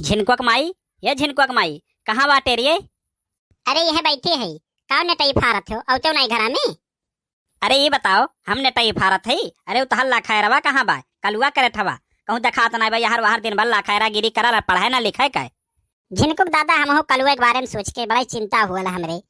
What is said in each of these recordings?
झिनकुक माई, ये झिनकुक माई कहाँ बाटे रे? अरे यह बैठी है। काव नटई फारत हो औतो नहीं घरा में। अरे ये बताओ, हमने टई फारत है। अरे उतहल लाखायरवा कहाँ बा? कलुआ करे ठवा कहूँ देखात नहीं भाई, हर बाहर दिन भर लाखायरा गिरी करा, पढ़ाए ना लिखाए का। झिनकुक दादा हम हो कलुआ के बारे में सोच के बड़ा चिंता हुआ हमरे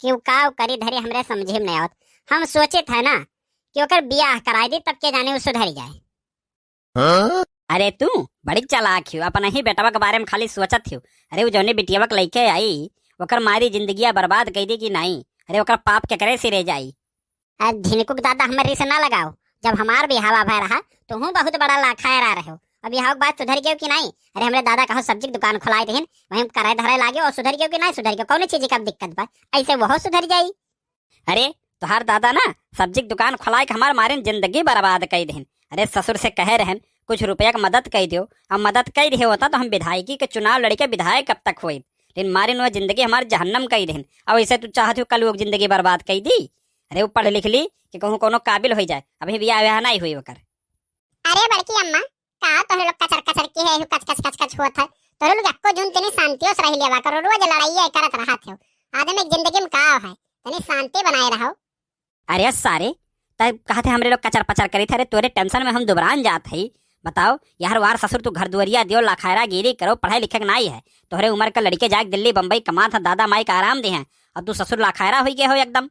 कि काव करी धरे हमरे समझे में नहीं आवत। हम सोचे थे ना कि ओकर बियाह कराई दी तब के जाने वो सुधर जाए। अरे तू बड़ी चालाक हो, अपना ही बेटवा के बारे में खाली सोचत हो। अरे वो जौने बिटियावा के लइके आई ओकर मारी जिंदगिया बर्बाद कर दी कि नहीं? अरे ओकर पाप के करे सिरे जाई। झिनकुक दादा हमारे से ना लगाओ। जब हमार बिहावा भय रहा तो हूँ बहुत बड़ा लाखायर रहे हो। अब यहाँ बात सुधर गयो कि नहीं? अरे हमरे दादा कहो सब्जी की दुकान खुलाई देहन, वहीं कराए धराए लागे और सुधर गयो कि नहीं सुधर गयो? कौन चीज का दिक्कत बा? ऐसे वो सुधर जाई। अरे तुहार दादा ना सब्जी की दुकान खुलाए के हमार मारे जिंदगी बर्बाद कर देहन। अरे ससुर से कहे रहन कुछ रुपया का मदद कर दो। अब मदद कर रहे होता तो हम विधायकी के चुनाव लड़के विधायक कब तक हुए, लेकिन मारे नुआ जिंदगी हमारे जहन्नम कर देहन। अब ऐसे तू चाहती हो कल वो जिंदगी बर्बाद कर दी? अरे वो पढ़ लिख ली कि कहूँ कोनो काबिल हो जाए, अभी ब्याह व्याह नहीं हुई ओकर। अरे बड़की अम्मा का तोहरे लोग कचर कचर के है कच कच कच कच होत है। तोहरे लोग एको जून तनी शांतियों से रह लेवा करो। रोज लड़ाई करत रहत हो। आदमी की जिंदगी में का है तनी शांति बनाए रहो। अरे सारे तब कहते हमरे लोग कचर पचर करी थे। अरे तोरे टेंशन में हम दुबरान जात है। बताओ यार वार ससुर तू घर दुआरिया दियो लाखायरा गिरी करो, पढ़ाई लिखे नहीं है। तोहरे उम्र का लड़के जाके दिल्ली बम्बई कमा था, दादा माई का आराम दे हैं, अब तू ससुर लाखायरा हो गए हो एकदम।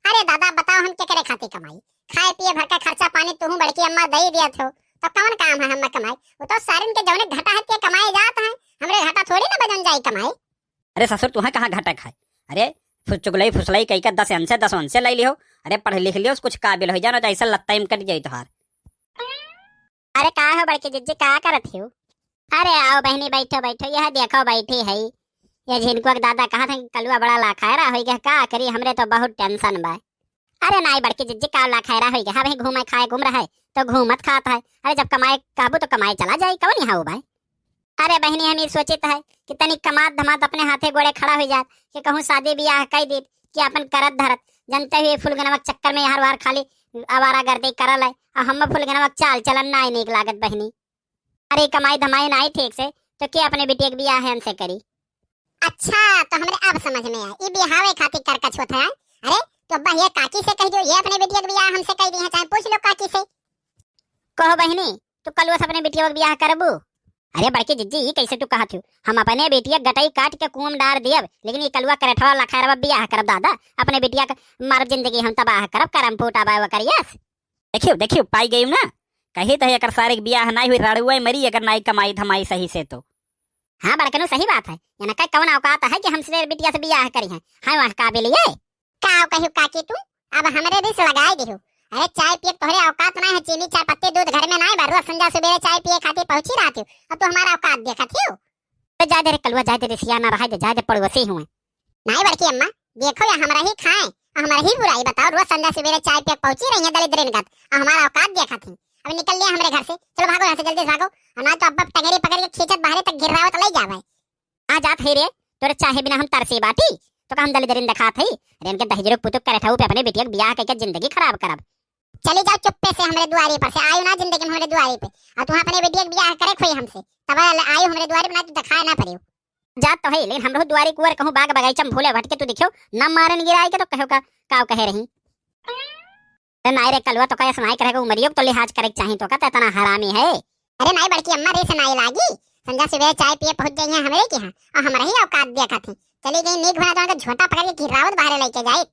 अरे दादा बताओ हम क्या करे खाती कमाई? खाए पिए भर का खर्चा पानी तू बड़की अम्मा दे दिया थो तो कौन काम है हम कमाई? वो तो सारिन के जौने घाटा है के कमाए जात है। हमरे घाटा थोड़ी ना बजन जाई कमाई। अरे ससुर तुम्हें कहाँ घाटा खाए? अरे चुगलई फुसलई कई का 10 अंसे 10 अंसे ले लियो। अरे पढ़ लिख लियो कुछ काबिल हो जानो तो ऐसा लत्ता में कट जाई तुहार। अरे का हो बड़की जिज्जी का करत हो? अरे आओ बहनी बैठो बैठो, यह देखो बैठी है ये झिनकुक दादा कहा था कलुआ बड़ा लाखायरा हो गया। का करी हमरे तो बहुत टेंशन बा। अरे नहीं बड़की जिज्जी का लाखायरा हो गया? भाई घूमे खाए घूम रहा है तो घूमत खाता है। अरे जब कमाए काबू तो कमाए चला जाए कौन यहाँ हो भाई। अरे बहनी हम ये सोचित है कि तनिक कमात धमात अपने हाथे गोड़े खड़ा हो जात कि कहूँ शादी ब्याह कई दी कि अपन करत धरत जनते हुए फूल के नमक चक्कर में हर बार खाली आवारा गर्दी करल है। और हम फूल के नमक चाल चलन ना नीक लागत बहनी। अरे कमाई धमाई ना ठीक से तो क्या अपने बेटी के ब्याह हमसे करी? अच्छा तो हमरे अब समझ में आया ये बिहावे खातिर कर कछ होता है। अरे तो अब्बा ये काकी से कह दो ये अपने बेटी के ब्याह हमसे कह दी है, चाहे पूछ लो काकी से। कहो बहनी तू कल अपने बेटिया के ब्याह करबू? अरे बड़की जिज्जी ये कैसे तू कहत हो? हम अपने बेटिया गटई काट के कुआं में डाल दियब, लेकिन ये कलुआ करठवा लाखायरवा ब्याह करब दादा। अपने बेटिया का मार जिंदगी हम तबाह करब, करम फूटा बाय करियस। देखियो देखियो पाई गई ना, कही तो अगर सारे ब्याह नहीं हुई रड़ुआ मरी अगर नहीं कमाई धमाई सही से तो। हाँ बड़कनो सही बात है। याना का कौन औकात है कि हमसे बिटिया से ब्याह करी है? हां वहां काबिल है का कहू काकी तू अब हमरे दिस लगाई दियो। अरे चाय पिए तोहरे औकात नहीं है, चीनी चाय पत्ती दूध घर में नहीं बा। रोज संजा सवेरे चाय पिए खातिर पहुंची रहती हो, अब तो हमारा औकात देखत हो। तो जा दे रे कलुआ जा दे सिया ना रहा जा दे पड़ोसी हुए। नहीं बड़की अम्मा देखो या हमरा ही खाए हमारा ही बुराई बताओ। रोज संजा सवेरे चाय पिए पहुंची रही है दलिद्रीन गत और हमारा औकात देखत है। अब निकल लिया हमारे घर से, चलो भागो यहाँ से जल्दी भागो, ना तो अब टंगेरी पकड़ के खींचत बाहर तक गिर रहा हो तो ले जावे। आ जात है रे तोरे चाहे बिना हम तरसे बाटी तो हम दलिद्रीन दिखात है। अरे इनके दहेजरो पुतुक करे ठाऊ पे अपने बेटिया के ब्याह करके जिंदगी खराब करब। चले जाओ चुप्पे से हमरे दुआरे पर से आयो ना जिंदगी में हमरे दुआरे पे और तू अपने बेटिया के ब्याह करे खोई हमसे तब आयो हमरे दुआरे पे ना तो दिखाए ना पड़ियो। जात तो है लेकिन हमरो दुआरे कुवर कहूं बाग बगीचा में भूले भटके तू दिखियो ना मारन गिराई के तो कहो का काव कहे रही। नहीं रे कलवा तो कहे सुनाई करेगा उमरियो तो लिहाज करे चाहिए तो का इतना हरामी है। अरे नहीं बड़की अम्मा रे से नहीं लागी, संजा सवेरे चाय पिए पहुंच गई है हमरे के यहाँ और हमारा ही औकात देखा थी। चली गई नीक बना तो झोटा पकड़ के गिरावत बाहर लेके जाए।